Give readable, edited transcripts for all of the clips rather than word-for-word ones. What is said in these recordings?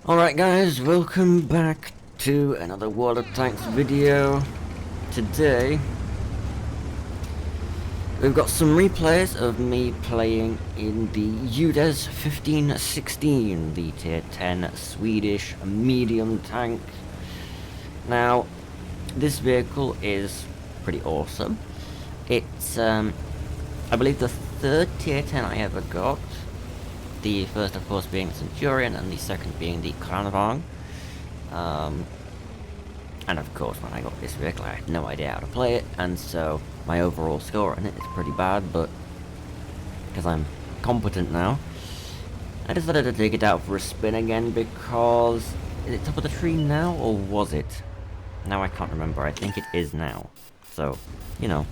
Alright guys, welcome back to another World of Tanks video. Today, we've got some replays of me playing in the UDES 1516, the tier 10 Swedish medium tank. Now, this vehicle is pretty awesome. It's, I believe the third tier 10 I ever got. The first, of course, being the Centurion, and the second being the Kranvang. And of course, when I got this vehicle, I had no idea how to play it, and so my overall score on it is pretty bad, but because I'm competent now, I decided to take it out for a spin again because... Is it top of the tree now, or was it? Now I can't remember, I think it is now. So, you know,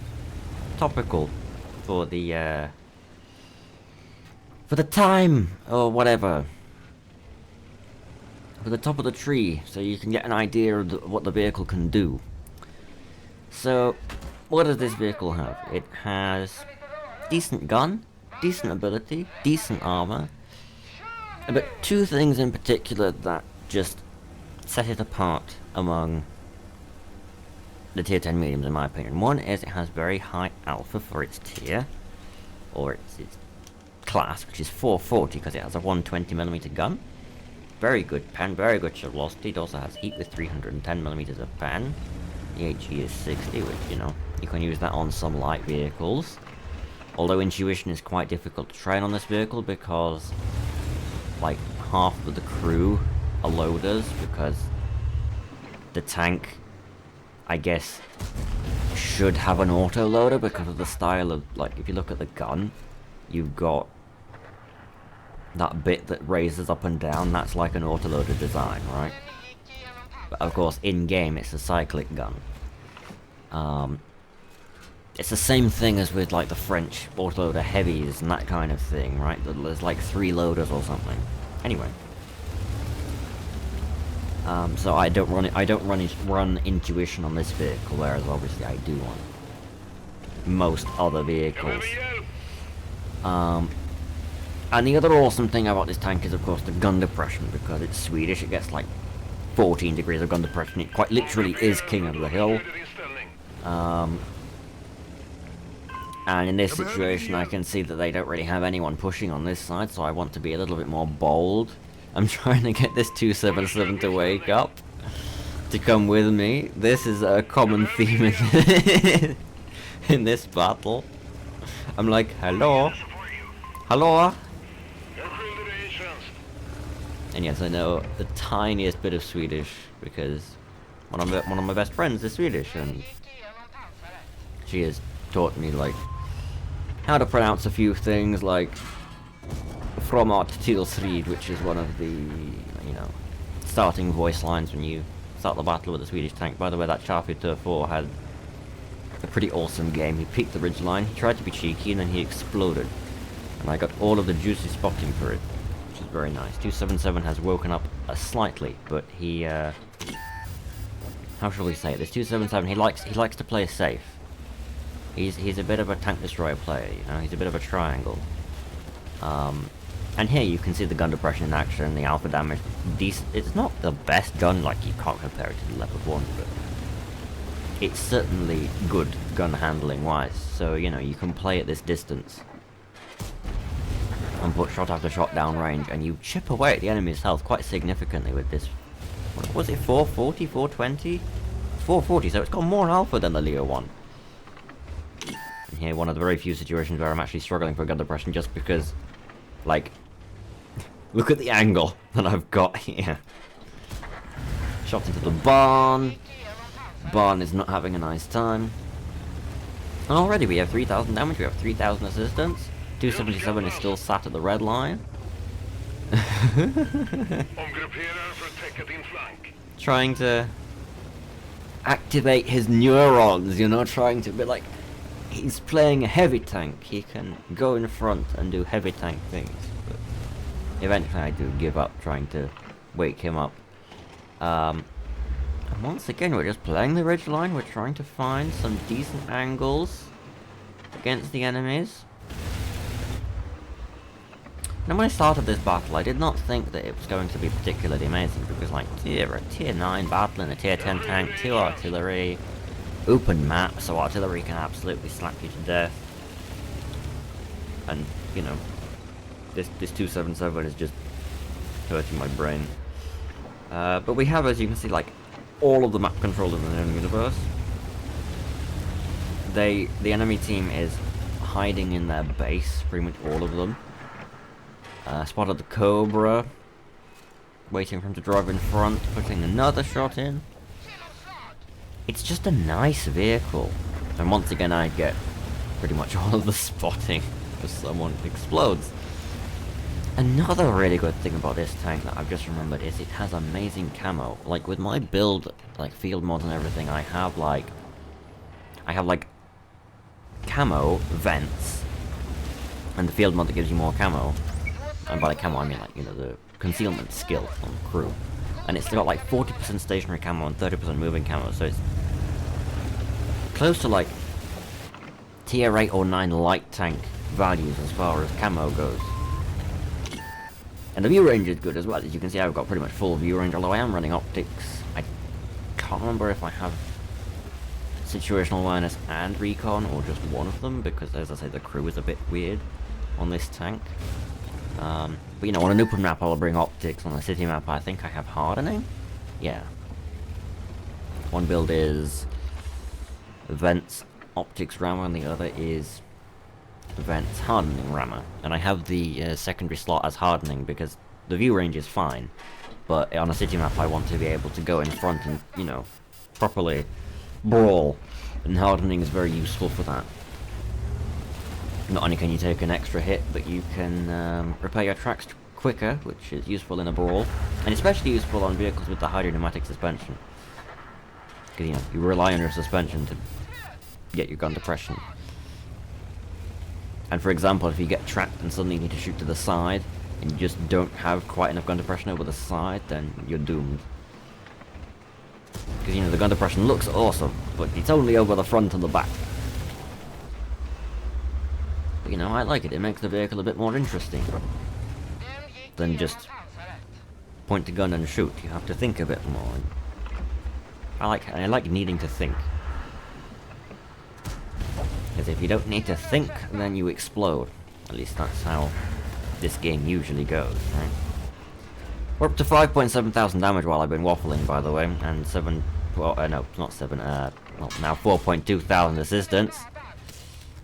topical for the time, or whatever. For the top of the tree, so you can get an idea of what the vehicle can do. So, what does this vehicle have? It has decent gun, decent ability, decent armor, but two things in particular that just set it apart among the tier 10 mediums in my opinion. One is it has very high alpha for its tier, or its class, which is 440 because it has a 120mm gun. Very good pen, very good shot velocity. It also has heat with 310mm of pen. The HE is 60, which, you know, you can use that on some light vehicles. Although intuition is quite difficult to train on this vehicle because, like, half of the crew are loaders because the tank, I guess, should have an auto-loader because of the style of, like, if you look at the gun, you've got that bit that raises up and down, that's like an autoloader design, right? But of course, in-game, it's a cyclic gun. It's the same thing as with, like, the French autoloader heavies and that kind of thing, right? There's like 3 loaders or something. Anyway. So I don't run intuition on this vehicle, whereas obviously I do on most other vehicles. And the other awesome thing about this tank is, of course, the gun depression, because it's Swedish, it gets like 14 degrees of gun depression. It quite literally is king of the hill. And in this situation, I can see that they don't really have anyone pushing on this side, so I want to be a little bit more bold. I'm trying to get this 277 to wake up, to come with me. This is a common theme in this battle. I'm like, hello? Hello? And yes, I know the tiniest bit of Swedish because one of my best friends is Swedish, and she has taught me, like, how to pronounce a few things, like Framåt till strid, which is one of the, you know, starting voice lines when you start the battle with a Swedish tank. By the way, that Charfutur 4 had a pretty awesome game. He peeked the ridgeline, he tried to be cheeky, and then he exploded. And I got all of the juicy spotting for it, which is very nice. 277 has woken up slightly, but he, how shall we say it? This 277, he likes to play safe. He's a bit of a tank destroyer player, you know, he's a bit of a triangle. And here you can see the gun depression in action, the alpha damage, decent. It's not the best gun, like you can't compare it to the level 1, but it's certainly good gun handling wise, so, you know, you can play at this distance and put shot after shot down range, and you chip away at the enemy's health quite significantly with this. What was it, 440, 420? 440, so it's got more alpha than the Leo 1. And here, one of the very few situations where I'm actually struggling for gun depression just because, like, look at the angle that I've got here. Shot into the barn. Barn is not having a nice time. And already we have 3,000 damage, we have 3,000 assistance. 277 is still sat at the red line. Trying to activate his neurons, you know, trying to be like, he's playing a heavy tank, he can go in front and do heavy tank things. But eventually I do give up trying to wake him up. And once again, we're just playing the ridge line, we're trying to find some decent angles against the enemies. Now when I started this battle, I did not think that it was going to be particularly amazing, because like, a tier 9 battle and a tier 10 tank, 2 artillery, open map, so artillery can absolutely slap you to death. And, you know, this 277 is just hurting my brain. But we have, as you can see, like, all of the map controllers in the known universe. The enemy team is hiding in their base, pretty much all of them. Spotted the Cobra, waiting for him to drive in front, putting another shot in. It's just a nice vehicle. And once again I get pretty much all of the spotting because someone explodes. Another really good thing about this tank that I've just remembered is it has amazing camo. Like with my build, like field mods and everything, I have like camo vents and the field mod that gives you more camo. And by the camo, I mean, like, you know, the concealment skill on the crew. And it's got, like, 40% stationary camo and 30% moving camo, so it's close to, like, tier 8 or 9 light tank values as far as camo goes. And the view range is good as well. As you can see, I've got pretty much full view range, although I am running optics. I can't remember if I have situational awareness and recon, or just one of them, because, as I say, the crew is a bit weird on this tank. But you know, on an open map I'll bring optics, on a city map I think I have hardening? Yeah. One build is vents, optics rammer, and the other is vents, hardening rammer. And I have the secondary slot as hardening because the view range is fine, but on a city map I want to be able to go in front and, you know, properly brawl, and hardening is very useful for that. Not only can you take an extra hit, but you can repair your tracks quicker, which is useful in a brawl, and especially useful on vehicles with the hydrodynamic suspension. Because, you know, you rely on your suspension to get your gun depression. And for example, if you get trapped and suddenly you need to shoot to the side, and you just don't have quite enough gun depression over the side, then you're doomed. Because, you know, the gun depression looks awesome, but it's only over the front and the back. But, you know, I like it. It makes the vehicle a bit more interesting than just point the gun and shoot. You have to think a bit more. I like needing to think. Because if you don't need to think, then you explode. At least that's how this game usually goes, right? We're up to 5.7 thousand damage while I've been waffling, by the way, and no, not 7, well, now 4.2 thousand assistance.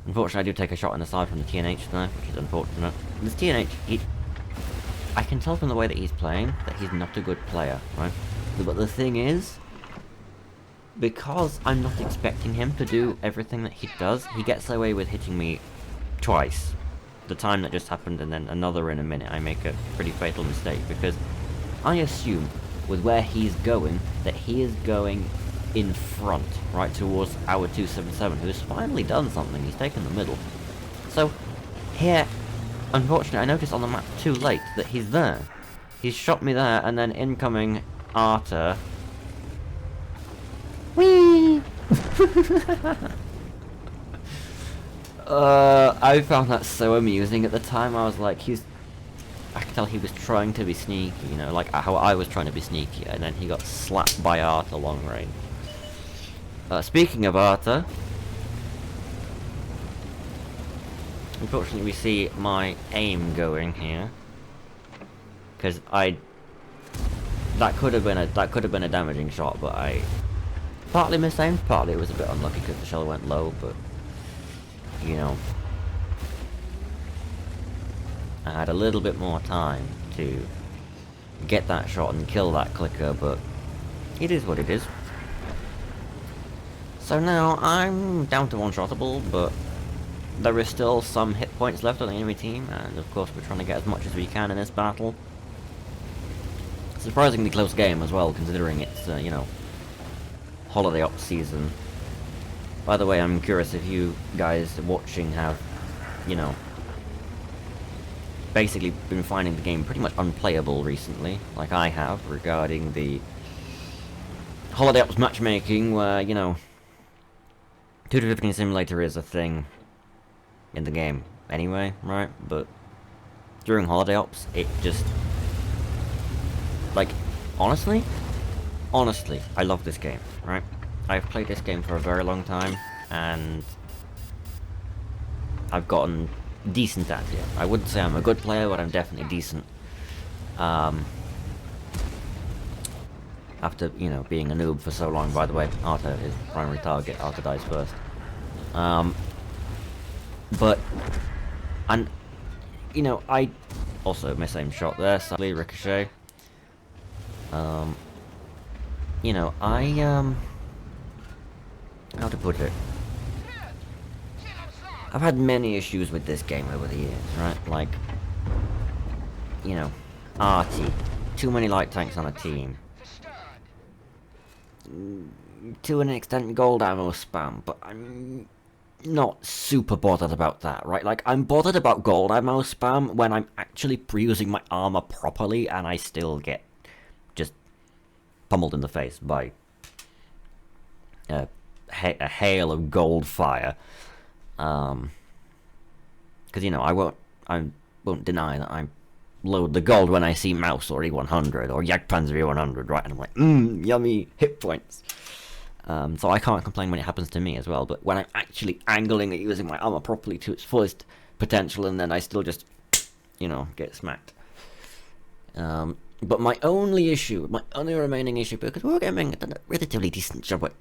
Unfortunately, I do take a shot on the side from the TNH there, which is unfortunate. This TNH, I can tell from the way that he's playing that he's not a good player, right? But the thing is, because I'm not expecting him to do everything that he does, he gets away with hitting me twice. The time that just happened and then another in a minute. I make a pretty fatal mistake because I assume with where he's going that he is going in front, right towards our 277, who has finally done something. He's taken the middle. So here, unfortunately, I noticed on the map too late that he's there. He's shot me there, and then incoming Arta. Whee! I found that so amusing at the time. I was like, I could tell he was trying to be sneaky, you know, like how I was trying to be sneaky, and then he got slapped by Arta long range. Speaking of Arta, unfortunately we see my aim going here, because that could have been a damaging shot, but I partly misaimed, partly it was a bit unlucky because the shell went low, but you know, I had a little bit more time to get that shot and kill that clicker, but it is what it is. So now I'm down to one-shottable, but there is still some hit points left on the enemy team, and of course we're trying to get as much as we can in this battle. Surprisingly close game as well, considering it's, you know, holiday ops season. By the way, I'm curious if you guys watching have, you know, basically been finding the game pretty much unplayable recently, like I have, regarding the holiday ops matchmaking, where, you know, 2-to-15 simulator is a thing in the game anyway, right? But during holiday ops, it just, like, honestly, I love this game, right? I've played this game for a very long time, and I've gotten decent at it. I wouldn't say I'm a good player, but I'm definitely decent. After, you know, being a noob for so long, by the way, Arta is primary target, Arta dies first. But, and, you know, I also miss aim shot there, sadly, ricochet. You know, how to put it? I've had many issues with this game over the years, right? Like, you know, arty, too many light tanks on a team. To an extent, gold ammo spam, but I'm not super bothered about that, right? Like, I'm bothered about gold ammo spam when I'm actually using my armor properly and I still get just pummeled in the face by a hail of gold fire. Because, you know, I won't deny that I load the gold when I see Mouse or E100 or Jagdpanzer E100, right? And I'm like, yummy hit points. So I can't complain when it happens to me as well, but when I'm actually angling it using my armor properly to its fullest potential, and then I still just, you know, get smacked. But my only remaining issue, because Wargaming done a relatively decent job at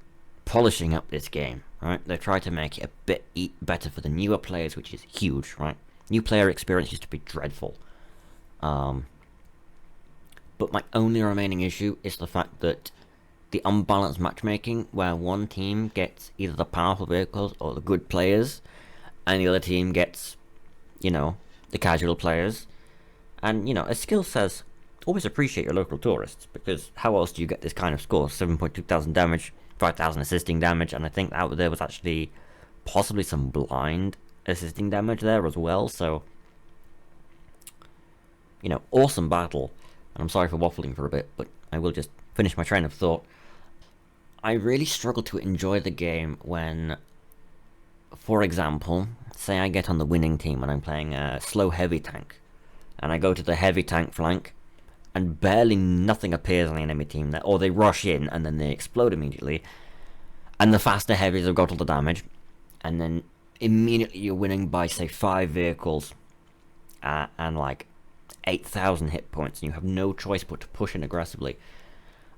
polishing up this game, right? They tried to make it a bit better for the newer players, which is huge, right? New player experience used to be dreadful. But my only remaining issue is the fact that the unbalanced matchmaking, where one team gets either the powerful vehicles or the good players, and the other team gets, you know, the casual players. And, you know, as Skill says, always appreciate your local tourists, because how else do you get this kind of score? 7.2 thousand damage, 5,000 assisting damage, and I think that there was actually possibly some blind assisting damage there as well, so, you know, awesome battle. And I'm sorry for waffling for a bit, but I will just finish my train of thought. I really struggle to enjoy the game when, for example, say I get on the winning team and I'm playing a slow heavy tank, and I go to the heavy tank flank, and barely nothing appears on the enemy team there, or they rush in and then they explode immediately, and the faster heavies have got all the damage, and then immediately you're winning by, say, 5 vehicles, and like 8,000 hit points, and you have no choice but to push in aggressively.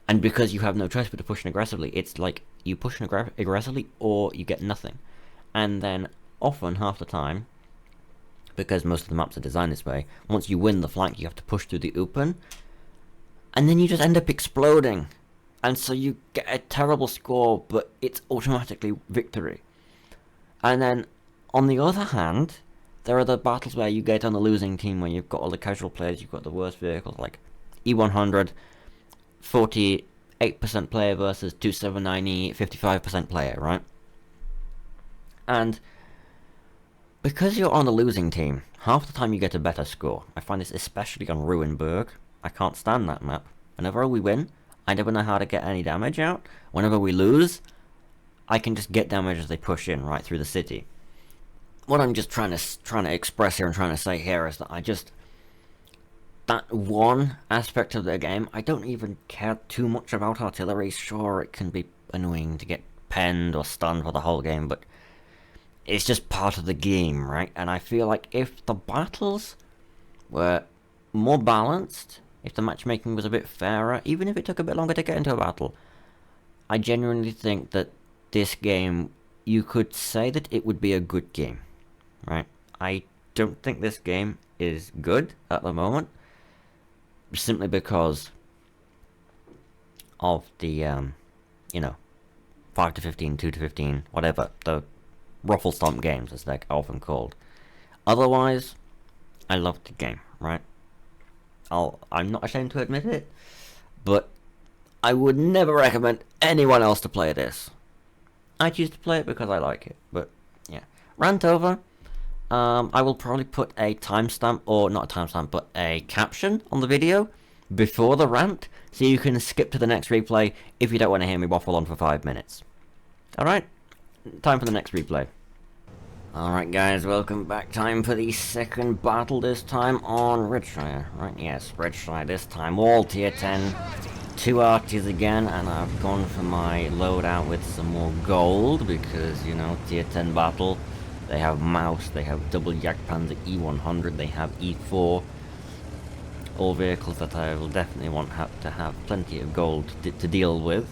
And because you have no choice but to push in aggressively, it's like you push in aggressively or you get nothing. And then often, half the time, because most of the maps are designed this way, once you win the flank you have to push through the open, and then you just end up exploding. And so you get a terrible score, but it's automatically victory. And then, on the other hand, there are the battles where you get on the losing team, where you've got all the casual players, you've got the worst vehicles, like E100, 48% player versus 279E, 55% player, right? And because you're on the losing team, half the time you get a better score. I find this especially on Ruinberg. I can't stand that map. Whenever we win, I never know how to get any damage out. Whenever we lose, I can just get damage as they push in right through the city. What I'm just trying to express here and trying to say here is that that one aspect of the game, I don't even care too much about artillery. Sure, it can be annoying to get penned or stunned for the whole game, but it's just part of the game, right? And I feel like if the battles were more balanced, if the matchmaking was a bit fairer, even if it took a bit longer to get into a battle, I genuinely think that this game, you could say that it would be a good game, right? I don't think this game is good at the moment, simply because of the, you know, 5 to 15, 2 to 15, whatever, the ruffle stomp games, as they're often called. Otherwise, I love the game, right? I'm not ashamed to admit it, but I would never recommend anyone else to play this. I choose to play it because I like it, but yeah. Rant over. I will probably put a timestamp, or not a timestamp, but a caption on the video before the rant, so you can skip to the next replay if you don't want to hear me waffle on for 5 minutes. Alright, time for the next replay. Alright guys, welcome back. Time for the second battle, this time on Redshire. Right, yes, Redshire this time, all tier 10. 2 arties again, and I've gone for my loadout with some more gold, because, you know, tier 10 battle. They have Mouse, they have double Jagdpanzer E100, they have E4. All vehicles that I will definitely want to have plenty of gold to deal with.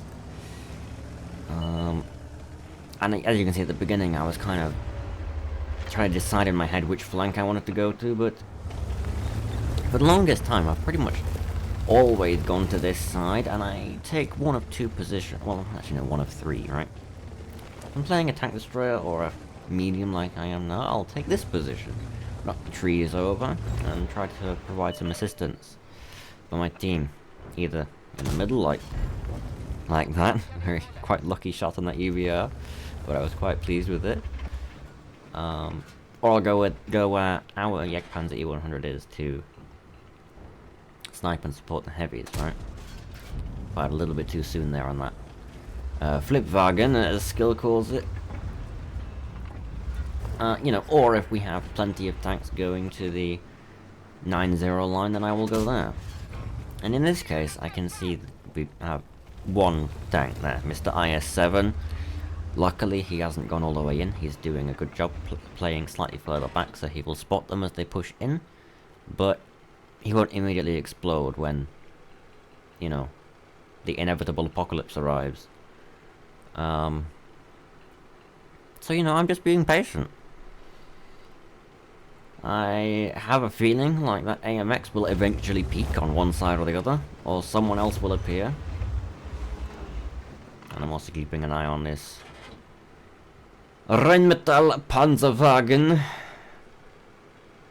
And as you can see at the beginning, I was kind of trying to decide in my head which flank I wanted to go to, but for the longest time I've pretty much always gone to this side, and I take one of two positions. Well, actually no, one of three, right? If I'm playing a tank destroyer or a medium like I am now, I'll take this position, knock the trees over, and try to provide some assistance for my team, either in the middle, like that. Very quite lucky shot on that UVR, but I was quite pleased with it. Or I'll go where our Jagdpanzer E100 is to snipe and support the heavies, right? Fired a little bit too soon there on that. Flipwagen, as skill calls it. You know, or if we have plenty of tanks going to the 9-0 line, then I will go there. And in this case, I can see we have one tank there, Mr. IS-7. Luckily, he hasn't gone all the way in. He's doing a good job playing slightly further back, so he will spot them as they push in. But he won't immediately explode when, you know, the inevitable apocalypse arrives. So, you know, I'm just being patient. I have a feeling like that AMX will eventually peak on one side or the other, or someone else will appear. And I'm also keeping an eye on this Rheinmetall Panzerwagen.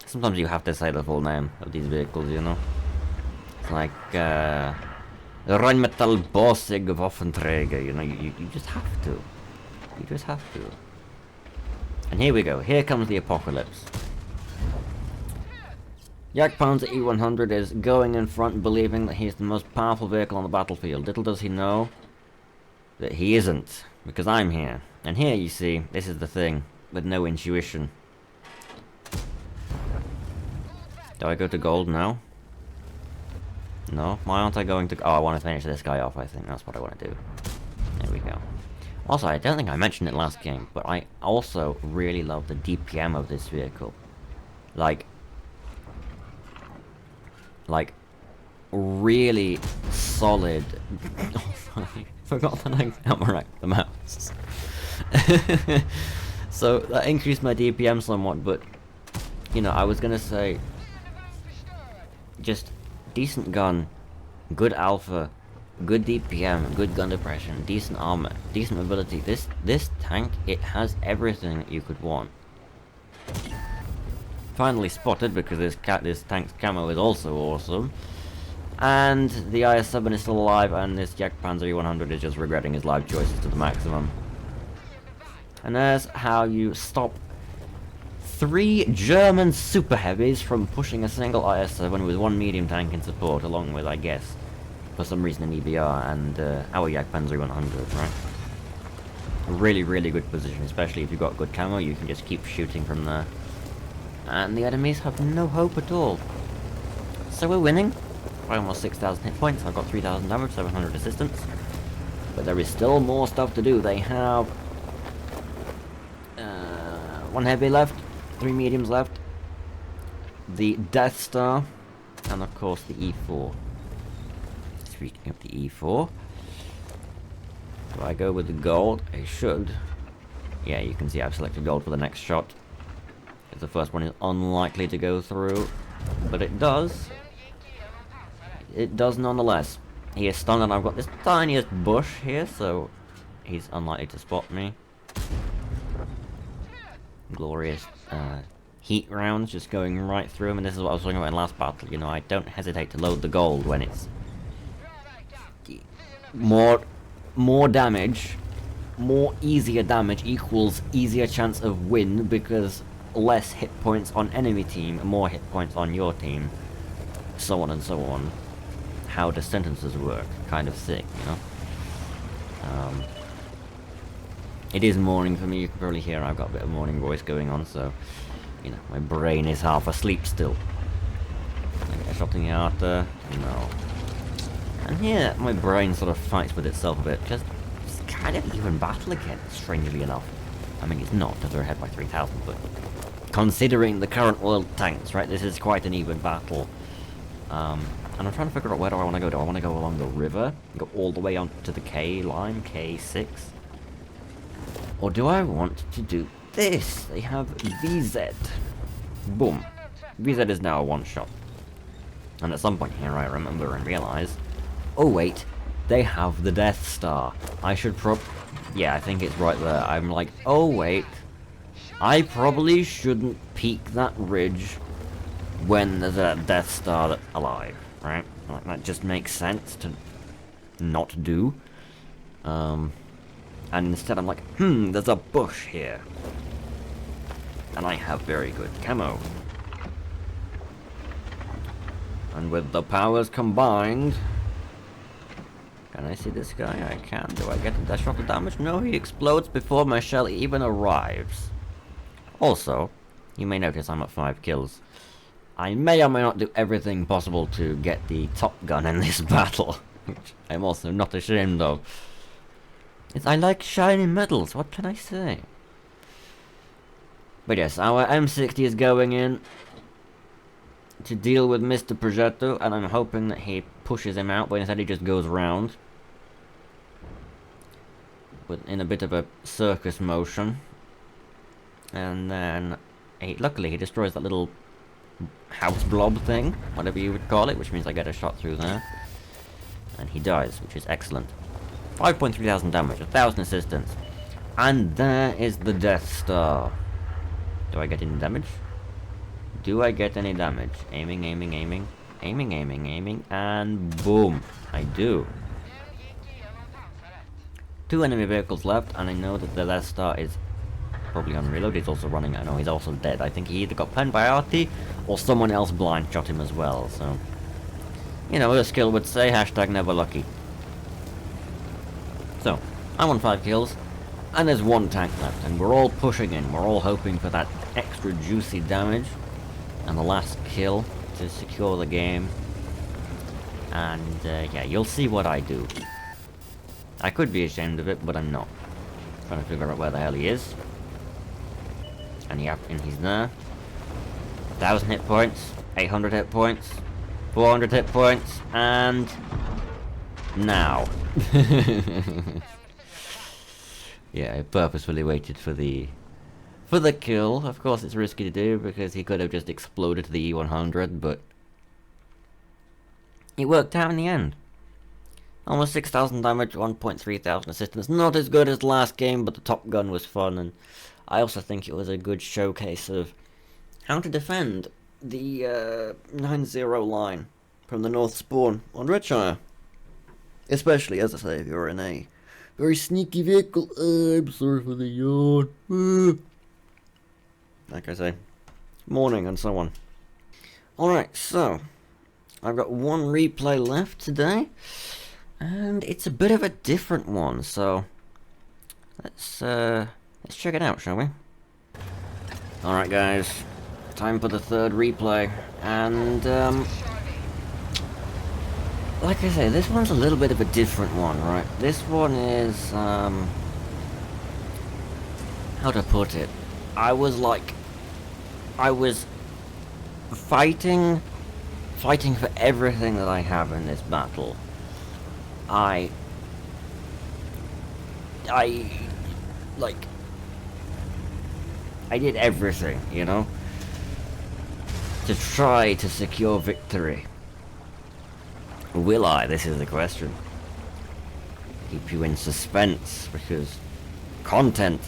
Sometimes you have to say the full name of these vehicles, you know. It's like Rheinmetall Bossig Waffenträger, you know, you just have to. You just have to. And here we go, here comes the apocalypse. Jagdpanzer E100 is going in front, believing that he's the most powerful vehicle on the battlefield. Little does he know that he isn't, because I'm here. And here, you see, this is the thing, with no intuition. Do I go to gold now? No? Why aren't I going to... Oh, I want to finish this guy off, I think. That's what I want to do. There we go. Also, I don't think I mentioned it last game, but I also really love the DPM of this vehicle. Like, really solid... Oh, sorry. Forgot that I counteract the mouse. So, that increased my DPM somewhat, but... You know, I was gonna say... Just decent gun, good alpha, good DPM, good gun depression, decent armor, decent mobility. This tank, it has everything that you could want. Finally spotted, because this tank's camo is also awesome. And the IS-7 is still alive, and this Jagdpanzer E100 is just regretting his life choices to the maximum. And there's how you stop 3 German super heavies from pushing a single IS-7 with 1 medium tank in support, along with, I guess, for some reason an EBR and our Jagdpanzer 100, right? A really, really good position, especially if you've got good camo, you can just keep shooting from there. And the enemies have no hope at all. So we're winning. By almost 6,000 hit points, I've got 3,000 damage, 700 assistance. But there is still more stuff to do. They have 1 heavy left, 3 mediums left, the Death Star, and of course the E4. Speaking of the E4, do I go with the gold? I should. Yeah, you can see I've selected gold for the next shot. The first one is unlikely to go through, but it does. It does nonetheless. He is stunned, and I've got this tiniest bush here, so he's unlikely to spot me. Glorious heat rounds just going right through him, and this is what I was talking about in last battle. You know, I don't hesitate to load the gold when it's more damage, more easier damage equals easier chance of win, because less hit points on enemy team, more hit points on your team, so on and so on. How the sentences work, kind of thing, you know. It is morning for me, you can probably hear I've got a bit of morning voice going on, so, you know, my brain is half asleep still. Can I get a shot in the heart there? No. And here, my brain sort of fights with itself a bit, just it's kind of even battle again, strangely enough. I mean, it's not, because we're ahead by 3,000, but considering the current world tanks, right, this is quite an even battle. And I'm trying to figure out where do I want to go. Do I want to go along the river, go all the way on to the K line, K6? Or do I want to do this? They have VZ. Boom. VZ is now a one-shot. And at some point here I remember and realize, oh wait, they have the Death Star. I should yeah, I think it's right there. I'm like, oh wait, I probably shouldn't peek that ridge when there's a Death Star that's alive, right? Like, that just makes sense to not do. And instead I'm like, there's a bush here. And I have very good camo. And with the powers combined... Can I see this guy? I can. Do I get a dash off the damage? No, he explodes before my shell even arrives. Also, you may notice I'm at 5 kills. I may or may not do everything possible to get the top gun in this battle. Which I'm also not ashamed of. I like shiny medals, what can I say? But yes, our M60 is going in to deal with Mr. Progetto, and I'm hoping that he pushes him out, but instead he just goes round. In a bit of a circus motion. And then, luckily he destroys that little house blob thing, whatever you would call it, which means I get a shot through there. And he dies, which is excellent. 5,300 damage, 1,000 assistance. And there is the Death Star. Do I get any damage? Do I get any damage? Aiming, aiming, aiming. Aiming, aiming, aiming. And boom. I do. 2 enemy vehicles left, and I know that the Death Star is probably on reload. He's also running. I know he's also dead. I think he either got penned by RT or someone else blind shot him as well, so... You know, the skill would say, #never lucky. So, I'm on 5 kills, and there's 1 tank left, and we're all pushing in. We're all hoping for that extra juicy damage, and the last kill to secure the game. And, yeah, you'll see what I do. I could be ashamed of it, but I'm not. Trying to figure out where the hell he is. And he's there. 1,000 hit points, 800 hit points, 400 hit points, and... now. Yeah, I purposefully waited for the kill. Of course it's risky to do because he could have just exploded to the E100, but it worked out in the end. Almost 6,000 damage, 1,300 assistance. Not as good as last game, but the Top Gun was fun, and I also think it was a good showcase of how to defend the 9-0 line from the North Spawn on Redshire. Especially, as I say, if you're in a very sneaky vehicle. I'm sorry for the yawn. Like I say, morning and so on. Alright, so I've got 1 replay left today, and it's a bit of a different one, so let's check it out, shall we? Alright guys, time for the 3rd replay, and like I say, this one's a little bit of a different one, right? This one is, how to put it? I was fighting for everything that I have in this battle. I did everything, you know, to try to secure victory. Will I? This is the question. Keep you in suspense, because content.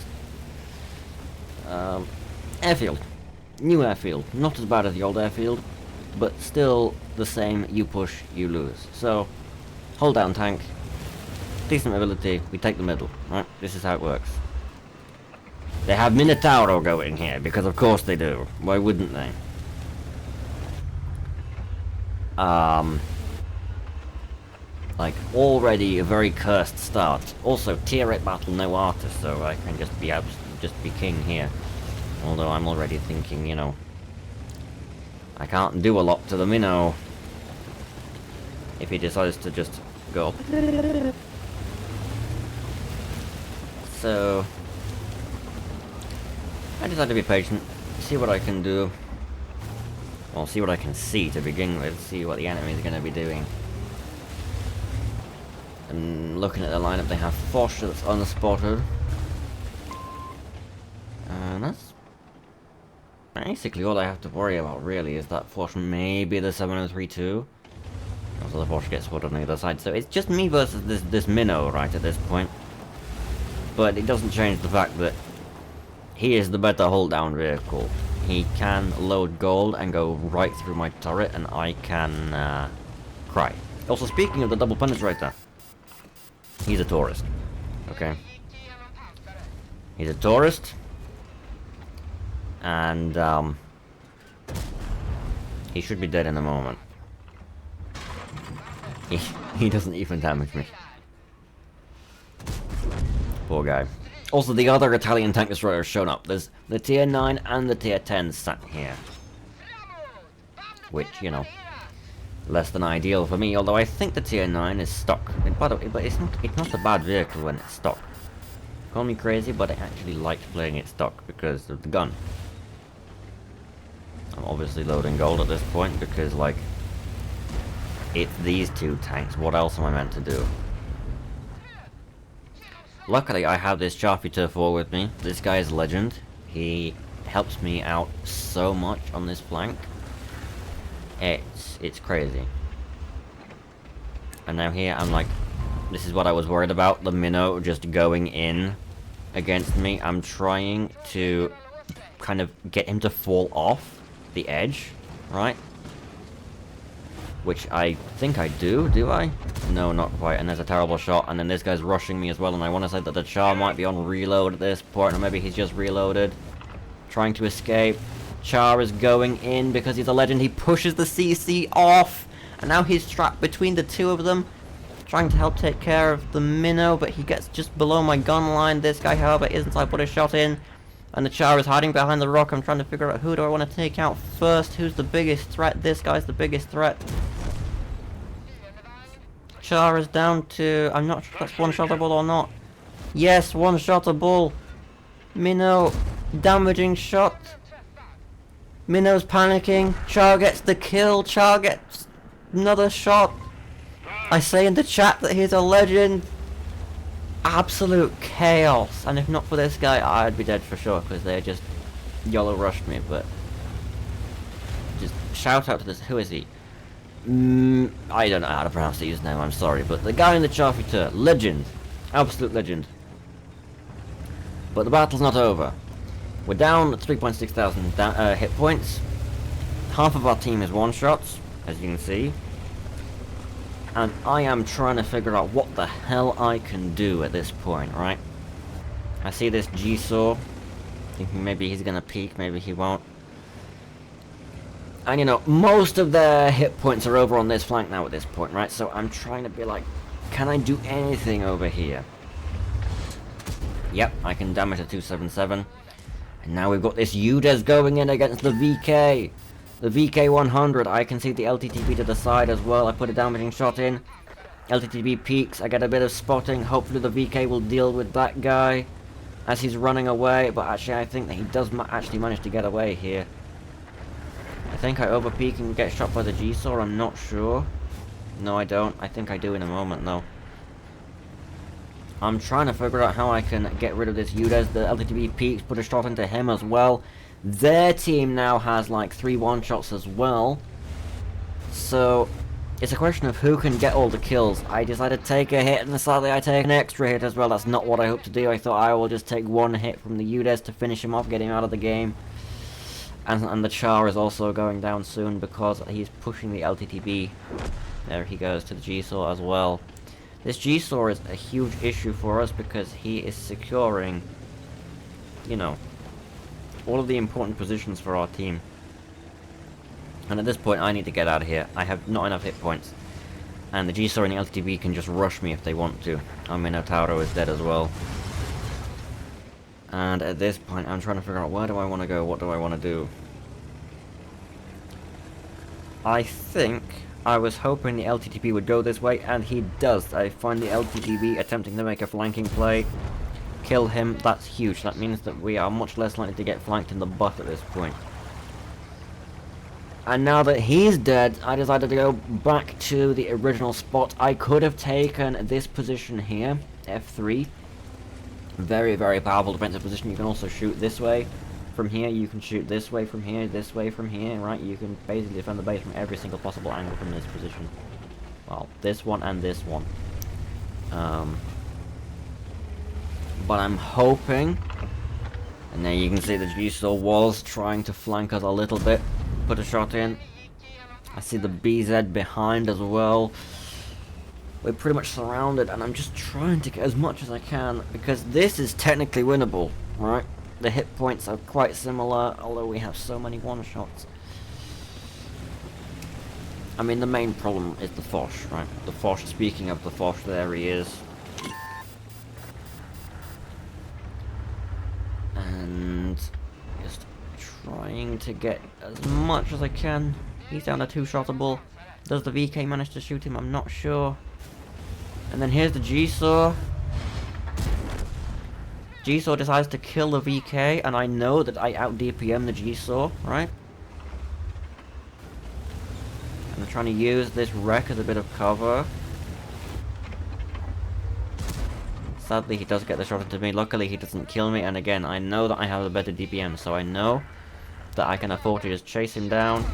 Airfield. New airfield. Not as bad as the old airfield, but still the same, you push, you lose. So, hold down tank, decent mobility, we take the middle, right? This is how it works. They have Minotauro going here, because of course they do. Why wouldn't they? Like, already a very cursed start. Also, tier 8 battle, no artist, so I can just be king here. Although I'm already thinking, you know, I can't do a lot to the minnow if he decides to just go. So I decided to be patient, see what I can do. Well, see what I can see to begin with, see what the enemy is going to be doing. And looking at the lineup, they have Foch that's unspotted. And that's basically all I have to worry about, really, is that Foch maybe the 7032. Also, the Foch gets spotted on the other side, so it's just me versus this minnow right at this point. But it doesn't change the fact that he is the better hold-down vehicle. He can load gold and go right through my turret, and I can cry. Also, speaking of the double penetrator, he's a tourist. Okay? He's a tourist. And, he should be dead in a moment. He doesn't even damage me. Poor guy. Also, the other Italian tank destroyer has shown up. There's the tier 9 and the tier 10 sat here. Which, you know, less than ideal for me, although I think the tier 9 is stock. By the way, but it's not a bad vehicle when it's stock. Call me crazy, but I actually liked playing it stock because of the gun. I'm obviously loading gold at this point because, like, it's these two tanks. What else am I meant to do? Luckily, I have this Charfuter 4 with me. This guy is a legend. He helps me out so much on this flank. It's crazy. And now here, I'm like, this is what I was worried about. The minnow just going in against me. I'm trying to kind of get him to fall off the edge, right? Which I think I do I? No, not quite, and there's a terrible shot, and then this guy's rushing me as well, and I want to say that the Char might be on reload at this point, or maybe he's just reloaded. Trying to escape. Char is going in because he's a legend. He pushes the CC off, and now he's trapped between the two of them, trying to help take care of the minnow, but he gets just below my gun line. This guy, however, isn't, so I put a shot in. And the Char is hiding behind the rock. I'm trying to figure out who do I want to take out first. Who's the biggest threat? This guy's the biggest threat. Char is down to... I'm not sure if that's one-shottable or not. Yes, one-shottable. Minnow, damaging shot. Minnow's panicking. Char gets the kill. Char gets another shot. I say in the chat that he's a legend. Absolute chaos, and if not for this guy, I'd be dead for sure, because they just YOLO rushed me, but just shout out to this, who is he? I don't know how to pronounce his name, I'm sorry, but the guy in the Charfuter, legend, absolute legend. But the battle's not over. We're down 3.6 thousand hit points. Half of our team is one-shots, as you can see. And I am trying to figure out what the hell I can do at this point, right? I see this G-Saw, thinking maybe he's gonna peek, maybe he won't. And you know, most of their hit points are over on this flank now at this point, right? So I'm trying to be like, can I do anything over here? Yep, I can damage a 277. And now we've got this UDES going in against the VK. The VK100, I can see the LTTB to the side as well. I put a damaging shot in. LTTB peaks, I get a bit of spotting. Hopefully the VK will deal with that guy as he's running away. But actually I think that he does actually manage to get away here. I think I overpeak and get shot by the G-Saw, I'm not sure. No, I don't. I think I do in a moment though. I'm trying to figure out how I can get rid of this UDES. The LTTB peaks, put a shot into him as well. Their team now has like 3 one-shots as well. So it's a question of who can get all the kills. I decided to take a hit, and sadly I take an extra hit as well. That's not what I hoped to do. I thought I will just take 1 hit from the UDES to finish him off, get him out of the game. And the Char is also going down soon because he's pushing the LTTB. There he goes to the G-Saw as well. This G-Saw is a huge issue for us because he is securing, you know, all of the important positions for our team. And at this point I need to get out of here. I have not enough hit points. And the G-Saw and the LTTB can just rush me if they want to. I mean, Otaro is dead as well. And at this point, I'm trying to figure out where do I want to go, what do I want to do. I think I was hoping the LTTB would go this way, and he does. I find the LTTB attempting to make a flanking play. Kill him, that's huge. That means that we are much less likely to get flanked in the butt at this point. And now that he's dead, I decided to go back to the original spot. I could have taken this position here, F3. Very, very powerful defensive position. You can also shoot this way from here. You can shoot this way from here, this way from here, right? You can basically defend the base from every single possible angle from this position. Well, this one and this one. But I'm hoping... And there you can see the G-Saw was trying to flank us a little bit. Put a shot in. I see the BZ behind as well. We're pretty much surrounded, and I'm just trying to get as much as I can, because this is technically winnable, right? The hit points are quite similar, although we have so many one-shots. I mean, the main problem is the Foch, right? The Foch, speaking of the Foch, there he is. And just trying to get as much as I can. He's down to 2-shottable. Does the VK manage to shoot him? I'm not sure. And then here's the G-Saw. G-Saw decides to kill the VK, and I know that I out-DPM the G-Saw, right? And I'm trying to use this wreck as a bit of cover. Sadly, he does get the shot into me. Luckily, he doesn't kill me, and again, I know that I have a better DPM, so I know that I can afford to just chase him down,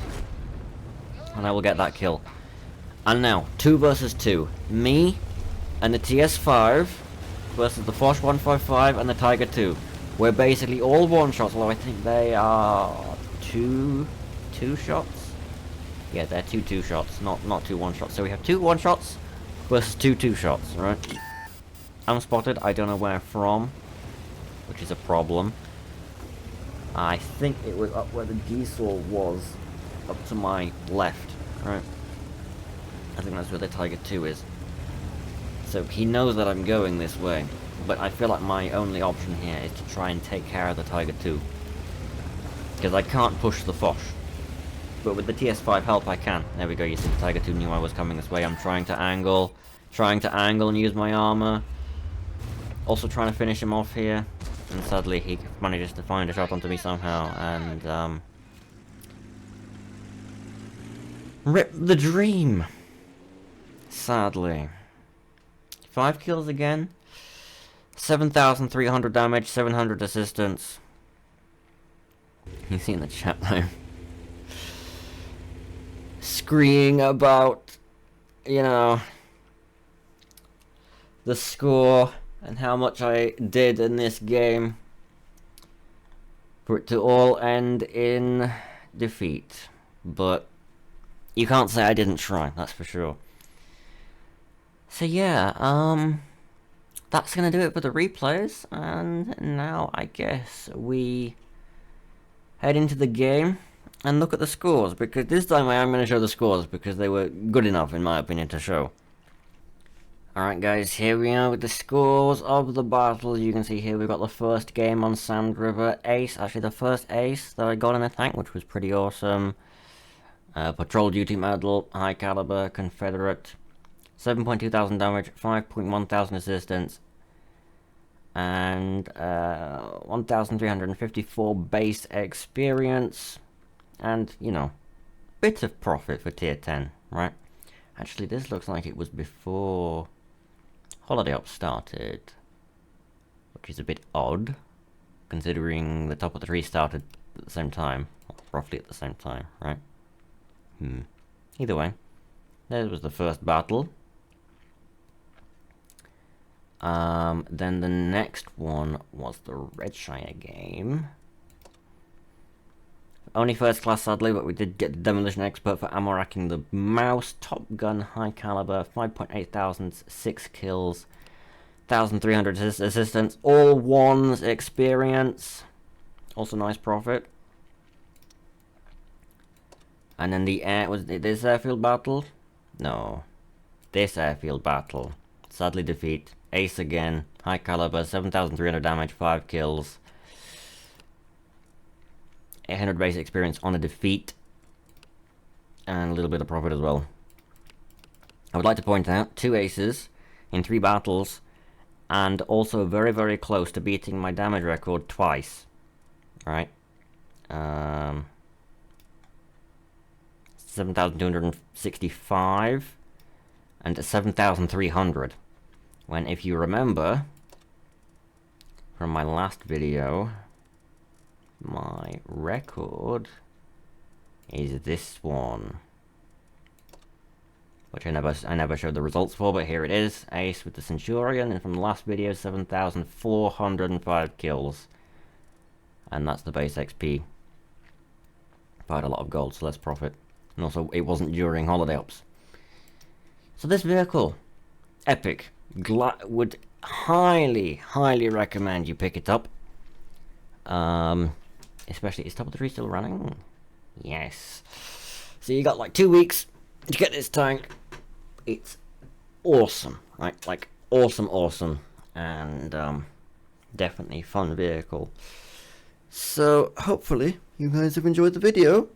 and I will get that kill. And now, 2 versus 2. Me and the TS5 versus the Foch 155 and the Tiger 2. We're basically all one-shots, although I think they are two shots? Yeah, they're 2 2-shots, not 2 1-shots. So we have 2 1-shots versus 2 2-shots, right? I'm spotted, I don't know where from, which is a problem. I think it was up where the G-Saw was, up to my left, right? I think that's where the Tiger 2 is. So he knows that I'm going this way, but I feel like my only option here is to try and take care of the Tiger 2. Because I can't push the Foch. But with the TS5 help I can. There we go, you see the Tiger 2 knew I was coming this way. I'm trying to angle and use my armor. Also trying to finish him off here. And sadly he manages to find a shot onto me somehow, and rip the dream! Sadly. 5 kills again. 7,300 damage, 700 assistance. You see in the chat though. Screaming about, you know, the score and how much I did in this game. For it to all end in defeat. But you can't say I didn't try, that's for sure. So yeah, that's gonna do it for the replays, and now I guess we head into the game and look at the scores, because this time I am gonna show the scores, because they were good enough in my opinion to show. Alright guys, here we are with the scores of the battle. You can see here we've got the first game on Sand River, ace, actually the first ace that I got in a tank, which was pretty awesome. Patrol duty medal, high caliber, Confederate. 7.2 thousand damage, 5.1 thousand assistance, and 1,354 base experience, and, you know, bit of profit for tier 10, right? Actually, this looks like it was before Holiday Ops started, which is a bit odd, considering the top of the tree started at the same time, roughly at the same time, right? Either way, there was the first battle. Then the next one was the Redshire game. Only first class sadly, but we did get the Demolition Expert for ammo racking the mouse. Top Gun, high caliber, 5.8 thousand, 6 kills, 1,300 assistance, all ones experience. Also nice profit. And then the air, was it this airfield battle? No. this airfield battle. Sadly defeat. Ace again. High caliber, 7,300 damage, 5 kills. 800 base experience on a defeat. And a little bit of profit as well. I would like to point out 2 aces in 3 battles. And also very, very close to beating my damage record twice. Right? 7,265 and 7,300. When, if you remember from my last video, my record is this one, which I never showed the results for, but here it is. Ace with the Centurion, and from the last video, 7,405 kills, and that's the base XP. Quite a lot of gold, so let's profit. And also, it wasn't during holiday ops. So this vehicle, epic. Would highly recommend you pick it up. Especially, is Top of the Tree still running? Yes. So you got like 2 weeks to get this tank. It's awesome, right? Like awesome, and definitely fun vehicle. So hopefully you guys have enjoyed the video.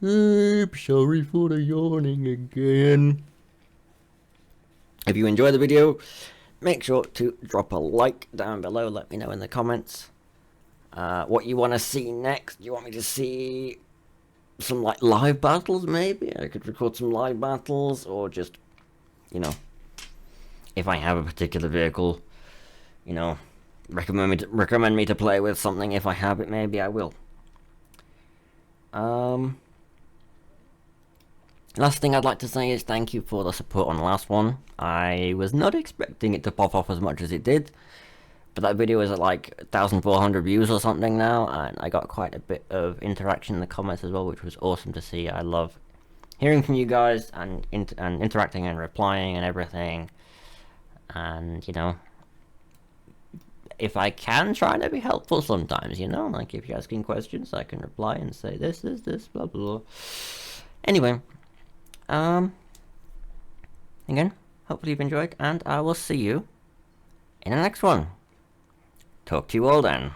Sorry for the yawning again. If you enjoyed the video, make sure to drop a like down below. Let me know in the comments what you want to see next. Do you want me to see some like live battles? Maybe I could record some live battles, or just, you know, if I have a particular vehicle, you know, recommend me to play with something. If I have it, maybe I will. Last thing I'd like to say is thank you for the support on the last one. I was not expecting it to pop off as much as it did, but that video is at like 1,400 views or something now, and I got quite a bit of interaction in the comments as well, which was awesome to see. I love hearing from you guys and interacting and replying and everything, and you know, if I can, try to be helpful sometimes, you know, like if you're asking questions, I can reply and say this, blah, blah. Anyway, again, hopefully you've enjoyed, and I will see you in the next one. Talk to you all then.